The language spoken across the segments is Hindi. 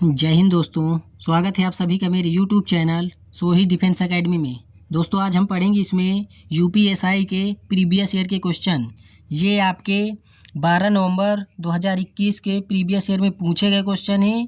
जय हिंद दोस्तों। स्वागत है आप सभी का मेरे यूट्यूब चैनल सोही डिफेंस एकेडमी में। दोस्तों आज हम पढ़ेंगे इसमें यूपीएसआई के प्रीवियस ईयर के क्वेश्चन। ये आपके 12 नवंबर 2021 के प्रीवियस ईयर में पूछे गए क्वेश्चन हैं।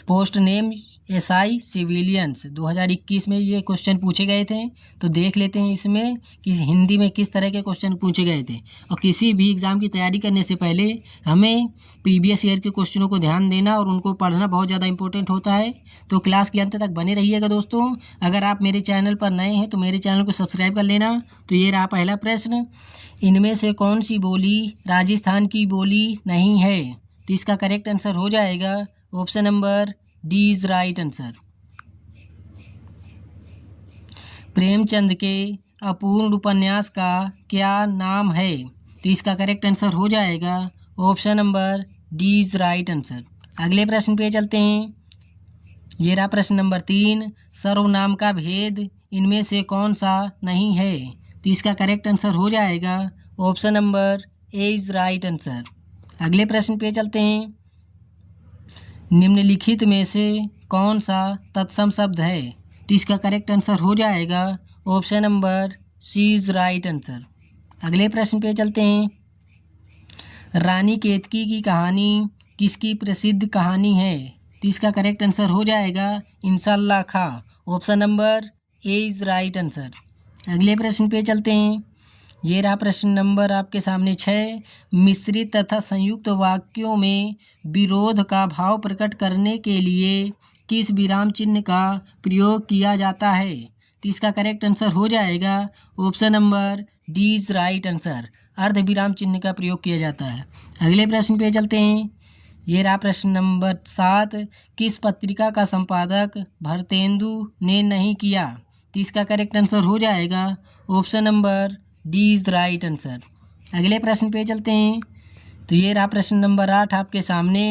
पोस्ट नेम एसआई सिविलियंस 2021 में ये क्वेश्चन पूछे गए थे। तो देख लेते हैं इसमें कि हिंदी में किस तरह के क्वेश्चन पूछे गए थे। और किसी भी एग्ज़ाम की तैयारी करने से पहले हमें प्रीवियस ईयर के क्वेश्चनों को ध्यान देना और उनको पढ़ना बहुत ज़्यादा इंपॉर्टेंट होता है। तो क्लास के अंत तक बने रहिएगा दोस्तों। अगर आप मेरे चैनल पर नए हैं तो मेरे चैनल को सब्सक्राइब कर लेना। तो ये रहा पहला प्रश्न, इनमें से कौन सी बोली राजस्थान की बोली नहीं है? तो इसका करेक्ट आंसर हो जाएगा option number D is right answer. Premchand के अपूर्ण उपन्यास का क्या नाम है? तो इसका करेक्ट आंसर हो जाएगा option number D is right answer. अगले प्रश्न पे चलते हैं। ये रहा प्रश्न नंबर 3, सर्वनाम का भेद इनमें से कौन सा नहीं है? तो इसका करेक्ट आंसर हो जाएगा option number A is right answer. अगले प्रश्न पे चलते हैं। निम्नलिखित में से कौन सा तत्सम शब्द है? तो इसका करेक्ट आंसर हो जाएगा option number C is right answer. अगले प्रश्न पे चलते हैं। रानी केतकी की कहानी किसकी प्रसिद्ध कहानी है? तो इसका करेक्ट आंसर हो जाएगा इंशाल्लाह खां। Option number A is right answer. अगले प्रश्न पे चलते हैं। ये रहा प्रश्न नंबर आपके सामने 6, मिश्रित तथा संयुक्त वाक्यों में विरोध का भाव प्रकट करने के लिए किस विराम चिन्ह का प्रयोग किया जाता है? तो इसका करेक्ट आंसर हो जाएगा option number D is right answer. अर्ध विराम चिन्ह का प्रयोग किया जाता है। अगले प्रश्न पे चलते हैं। ये रहा प्रश्न नंबर 7, किस पत्रिका का संपादक भरतेंदु ने नहीं किया? तो इसका करेक्ट आंसर हो जाएगा option number D is right answer. अगले प्रश्न पे चलते हैं। तो ये रहा प्रश्न नंबर 8 आपके सामने।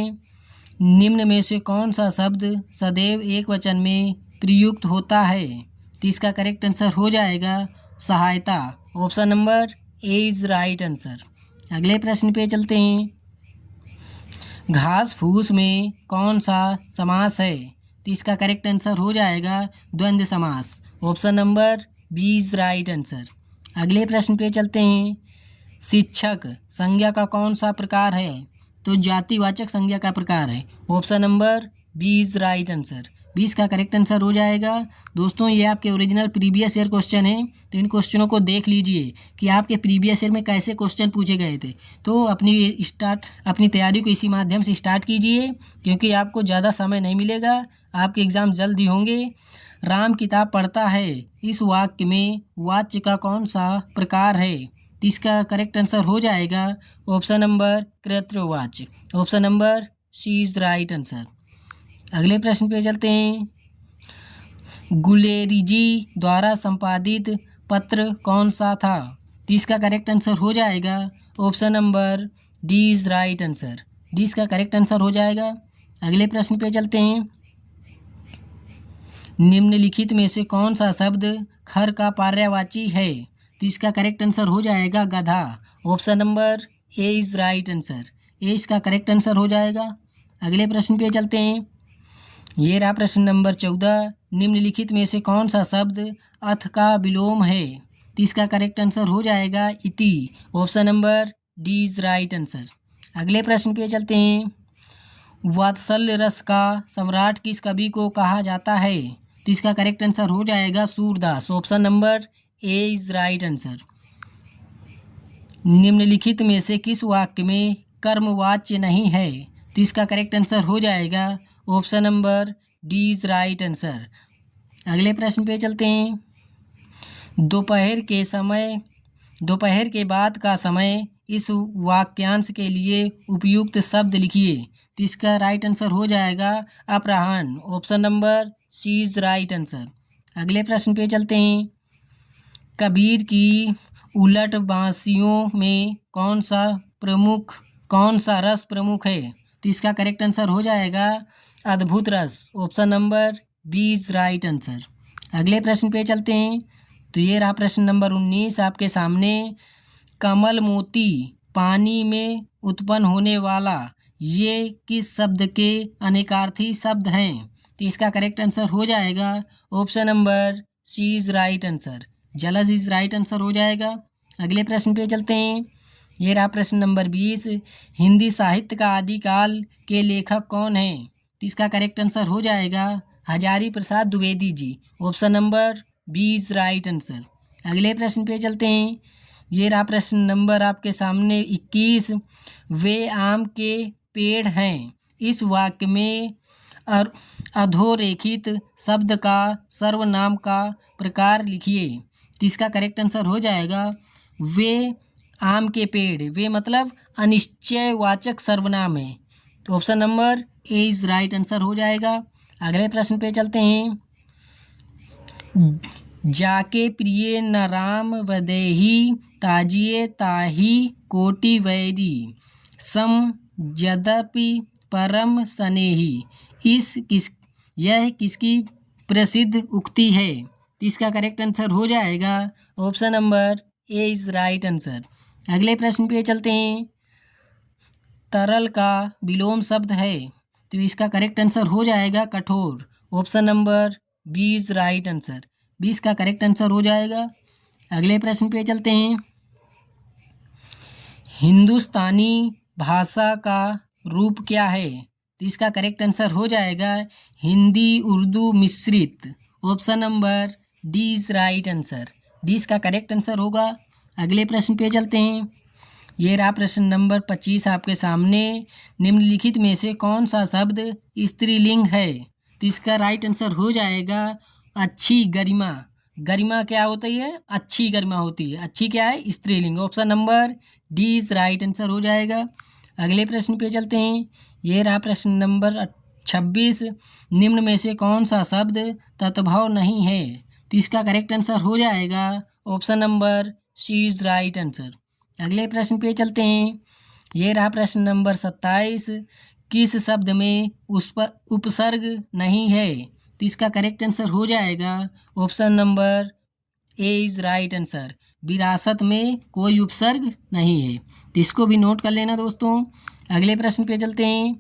निम्न में से कौन सा शब्द सदैव एक वचन में प्रयुक्त होता है? तो इसका करेक्ट आंसर हो जाएगा सहायता। Option number A is right answer. अगले प्रश्न पे चलते हैं। घास फूस में कौन सा समास है? तो इसका करेक्ट आंसर हो जाएगा द्वंद्व समास। Option number B is right answer. अगले प्रश्न पे चलते हैं। शिक्षक संज्ञा का कौन सा प्रकार है? तो जातिवाचक संज्ञा का प्रकार है। Option number B is right answer. 20 का करेक्ट आंसर हो जाएगा। दोस्तों ये आपके ओरिजिनल प्रीवियस ईयर क्वेश्चन हैं। तो इन क्वेश्चनों को देख लीजिए कि आपके प्रीवियस ईयर में कैसे क्वेश्चन पूछे गए थे। तो अपनी तैयारी को इसी माध्यम से स्टार्ट कीजिए, क्योंकि आपको ज़्यादा समय नहीं मिलेगा। आपके एग्ज़ाम जल्द ही होंगे। राम किताब पढ़ता है, इस वाक्य में वाच्य का कौन सा प्रकार है? तो इसका करेक्ट आंसर हो जाएगा ऑप्शन नंबर कर्तृवाच्य। Option number C is right answer. अगले प्रश्न पे चलते हैं। गुलेरिजी द्वारा संपादित पत्र कौन सा था? तो इसका करेक्ट आंसर हो जाएगा option number D is right answer. D इसका करेक्ट आंसर हो जाएगा। अगले प्रश्न पे चलते हैं। निम्नलिखित में से कौन सा शब्द खर का पर्यायवाची है? तो इसका करेक्ट आंसर हो जाएगा गधा। Option number A is right answer. A इसका करेक्ट आंसर हो जाएगा। अगले प्रश्न पे चलते हैं। ये रहा प्रश्न नंबर 14, निम्नलिखित में से कौन सा शब्द अथ का विलोम है? तो इसका करेक्ट आंसर हो जाएगा इति। Option number D is right answer. अगले प्रश्न पे चलते हैं। वात्सल्य रस का सम्राट किस कवि को कहा जाता है? तो इसका करेक्ट आंसर हो जाएगा Surdas. Option number A is right answer. निम्नलिखित में से किस वाक्य में कर्मवाच्य नहीं है? तो इसका करेक्ट आंसर हो जाएगा option number D is right answer. अगले प्रश्न पे चलते हैं। दोपहर के बाद का समय इस वाक्यांश के लिए उपयुक्त शब्द लिखिए। तो इसका राइट आंसर हो जाएगा अपराह्न। Option number C is right answer. अगले प्रश्न पे चलते हैं। कबीर की उलट बांसियों में कौन सा रस प्रमुख है? तो इसका करेक्ट आंसर हो जाएगा अद्भुत रस। Option number B is right answer. अगले प्रश्न पे चलते हैं। तो ये रहा प्रश्न नंबर 19 आपके सामने। कमल मोती पानी में उत्पन्न होने वाला ये किस शब्द के अनेकार्थी शब्द हैं? तो इसका करेक्ट आंसर हो जाएगा option number C is right answer, जलज इज राइट आंसर हो जाएगा। अगले प्रश्न पे चलते हैं। ये रहा प्रश्न नंबर 20। हिंदी साहित्य का आदिकाल के लेखक कौन हैं? तो इसका करेक्ट आंसर हो जाएगा Hazari Prasad Dwivedi ji, option number B is right answer. अगले प्रश्न पे चलते हैं। ये रहा प्रश्न नंबर आपके सामने 21। वे आम के पेड़ हैं, इस वाक्य में अधोरेखित शब्द का सर्वनाम का प्रकार लिखिए। तो इसका करेक्ट आंसर हो जाएगा वे आम के पेड़। वे मतलब अनिश्चयवाचक सर्वनाम है, तो option number A is right answer हो जाएगा। अगले प्रश्न पे चलते हैं। जाके प्रिय न राम वदेही ताजिए ताही कोटि वैरी सम यद्यपि परम स्नेही। यह किसकी प्रसिद्ध उक्ति है? तो इसका करेक्ट आंसर हो जाएगा option number A is right answer. अगले प्रश्न पे चलते हैं। तरल का विलोम शब्द है, तो इसका करेक्ट आंसर हो जाएगा कठोर, option number B is right answer. 20 का करेक्ट आंसर हो जाएगा। अगले प्रश्न पे चलते हैं। हिंदुस्तानी भाषा का रूप क्या है? तो इसका करेक्ट आंसर हो जाएगा हिंदी उर्दू मिश्रित, option number D is right answer. 20 का करेक्ट आंसर होगा। अगले प्रश्न पे चलते हैं। ये रहा प्रश्न नंबर 25 आपके सामने। निम्नलिखित में से कौन सा शब्द स्त्रीलिंग है? तो इसका राइट आंसर हो जाएगा अच्छी गरिमा। गरिमा क्या होती है? अच्छी गरिमा होती है। अच्छी क्या है? स्त्रीलिंग, option number D is right answer हो जाएगा। अगले प्रश्न पे चलते हैं। ये रहा प्रश्न नंबर 26। निम्न में से कौन सा शब्द तत्भव नहीं है? तो इसका करेक्ट आंसर हो जाएगा option number C is right answer. अगले प्रश्न पे चलते हैं। ये रहा प्रश्न नंबर 27। किस शब्द में उपसर्ग नहीं है? तो इसका करेक्ट आंसर हो जाएगा option number A is right answer. विरासत में कोई उपसर्ग नहीं है, तो इसको भी नोट कर लेना दोस्तों। अगले प्रश्न पे चलते हैं।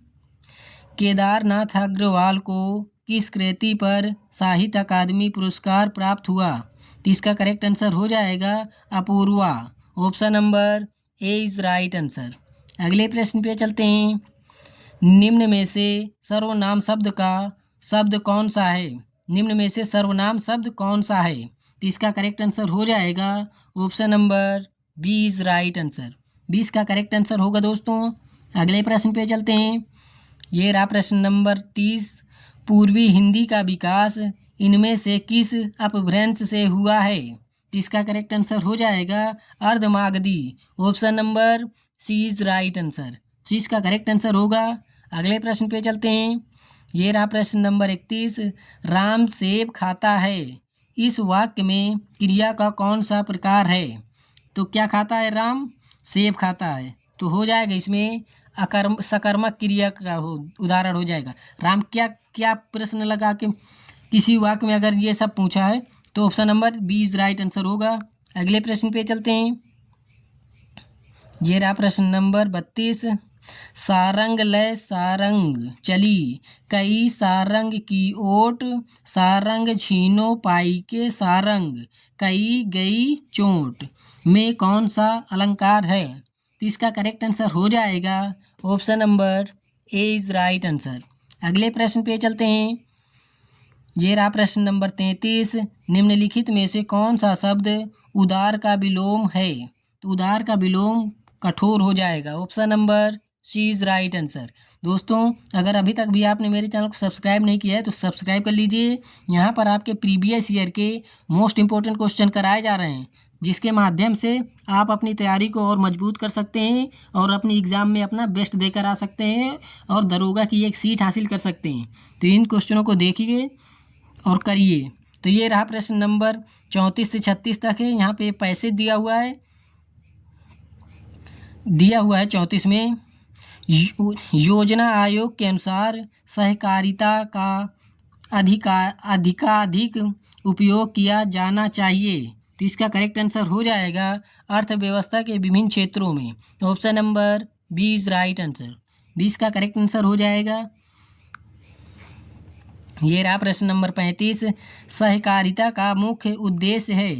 केदारनाथ अग्रवाल को किस कृति पर साहित्य अकादमी पुरस्कार प्राप्त हुआ? तो इसका करेक्ट आंसर हो जाएगा अपूर्वा, option number A is right answer. अगले प्रश्न पे चलते हैं। निम्न में से सर्वनाम शब्द का शब्द कौन सा है? निम्न में से सर्वनाम शब्द कौन सा है? तो इसका करेक्ट आंसर हो जाएगा option number B is right answer. 20 का करेक्ट आंसर होगा दोस्तों। अगले प्रश्न पे चलते हैं। ये रहा प्रश्न नंबर 30। पूर्वी हिंदी का विकास इनमें से किस अपभ्रंश से हुआ है? तो इसका करेक्ट आंसर हो जाएगा Ardhamagadhi, option number C is right answer. 30 का करेक्ट आंसर होगा। अगले प्रश्न पे चलते हैं। ये रहा प्रश्न नंबर 31। राम सेब खाता है, इस वाक्य में क्रिया का कौन सा प्रकार है? तो क्या खाता है? राम सेब खाता है, तो हो जाएगा इसमें सकर्मक क्रिया का उदाहरण हो जाएगा। राम क्या प्रश्न लगा के किसी वाक्य में अगर ये सब पूछा है तो option number B is right answer होगा। अगले प्रश्न पे चलते हैं। ये रहा प्रश्न नंबर 32। सारंग लय सारंग चली, कई सारंग की ओट, सारंग छीनो पाई के सारंग, कई गई चोट में कौन सा अलंकार है? तो इसका करेक्ट आंसर हो जाएगा option number A is right answer. अगले प्रश्न पे चलते हैं। ये रहा प्रश्न नंबर 33। निम्नलिखित में से कौन सा शब्द उदार का विलोम है? तो उदार का विलोम कठोर हो जाएगा, option number C is right answer. दोस्तों अगर अभी तक भी आपने मेरे चैनल को सब्सक्राइब नहीं किया है तो सब्सक्राइब कर लीजिए। यहाँ पर आपके प्रीवियस ईयर के मोस्ट इंपॉर्टेंट क्वेश्चन कराए जा रहे हैं, जिसके माध्यम से आप अपनी तैयारी को और मजबूत कर सकते हैं और अपने एग्ज़ाम में अपना बेस्ट देकर आ सकते हैं और दरोगा की एक सीट हासिल कर सकते हैं। तो इन क्वेश्चनों को देखिए और करिए। तो ये रहा प्रश्न नंबर 34 से 36 तक है। यहाँ पे पैसे दिया हुआ है 34 में। योजना आयोग के अनुसार सहकारिता का अधिकाधिक उपयोग किया जाना चाहिए। तो इसका करेक्ट आंसर हो जाएगा अर्थव्यवस्था के विभिन्न क्षेत्रों में, option number B is right answer. B इसका करेक्ट आंसर हो जाएगा। ये रहा प्रश्न नंबर 35, सहकारिता का मुख्य उद्देश्य है,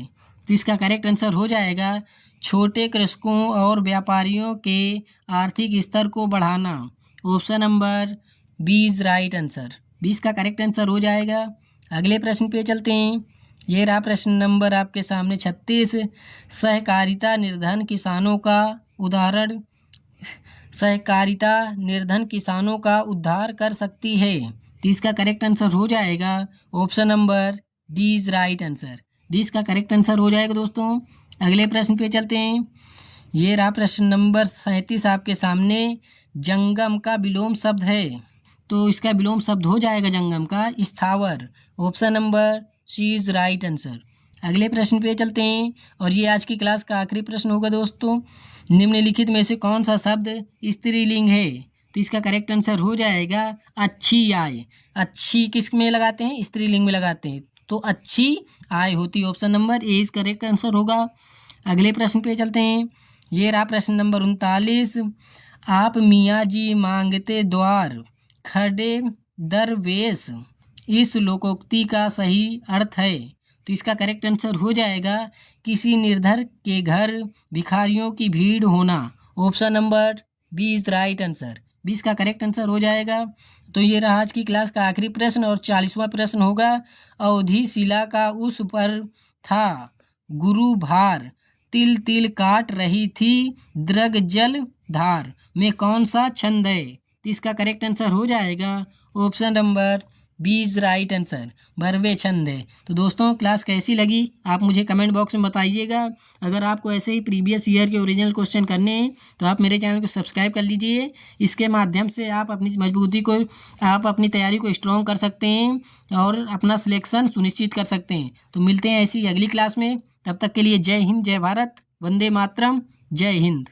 तो इसका करेक्ट आंसर हो जाएगा छोटे कृषकों और व्यापारियों के आर्थिक स्तर को बढ़ाना। Option number B is right answer, B इसका करेक्ट आंसर हो जाएगा। अगले प्रश्न पे चलते हैं। ये रहा प्रश्न नंबर आपके सामने 36, सहकारिता निर्धन किसानों का उदाहरण, सहकारिता निर्धन किसानों का उद्धार कर सकती है, तो इसका करेक्ट आंसर हो जाएगा option number D is right answer, D इसका करेक्ट आंसर हो जाएगा दोस्तों। अगले प्रश्न पे चलते हैं। ये रहा प्रश्न नंबर 37 आपके सामने, जंगम का विलोम शब्द है, तो इसका विलोम शब्द हो जाएगा जंगम का स्थावर। Option number C is right answer. अगले प्रश्न पे चलते हैं और ये आज की क्लास का आखिरी प्रश्न होगा दोस्तों। निम्नलिखित में से कौन सा शब्द स्त्रीलिंग है, तो इसका करेक्ट आंसर हो जाएगा अच्छी आय। अच्छी किस में लगाते हैं, स्त्रीलिंग में लगाते हैं, तो अच्छी आय होती है। Option number A is correct answer होगा। अगले प्रश्न पे चलते हैं। ये रहा प्रश्न नंबर 39, आप मियाँ जी मांगते द्वार खड़े दरवेश, इस लोकोक्ति का सही अर्थ है, तो इसका करेक्ट आंसर हो जाएगा किसी निर्धन के घर भिखारियों की भीड़ होना। Option number B is right answer, B इसका करेक्ट आंसर हो जाएगा। तो ये रहा आज की क्लास का आखिरी प्रश्न और 40वां प्रश्न होगा। अवधि शिला का उस पर था गुरु भार, तिल तिल काट रही थी द्रग जल धार, में कौन सा छंद है, तो इसका करेक्ट आंसर हो जाएगा option number B is right answer, भरवे छंद है। तो दोस्तों क्लास कैसी लगी आप मुझे कमेंट बॉक्स में बताइएगा। अगर आपको ऐसे ही प्रीवियस ईयर के ओरिजिनल क्वेश्चन करने हैं तो आप मेरे चैनल को सब्सक्राइब कर लीजिए। इसके माध्यम से आप अपनी मजबूती को, आप अपनी तैयारी को स्ट्रॉन्ग कर सकते हैं और अपना सिलेक्शन सुनिश्चित कर सकते हैं। तो मिलते हैं ऐसी अगली क्लास में, तब तक के लिए जय हिंद, जय भारत, वंदे मातरम, जय हिंद।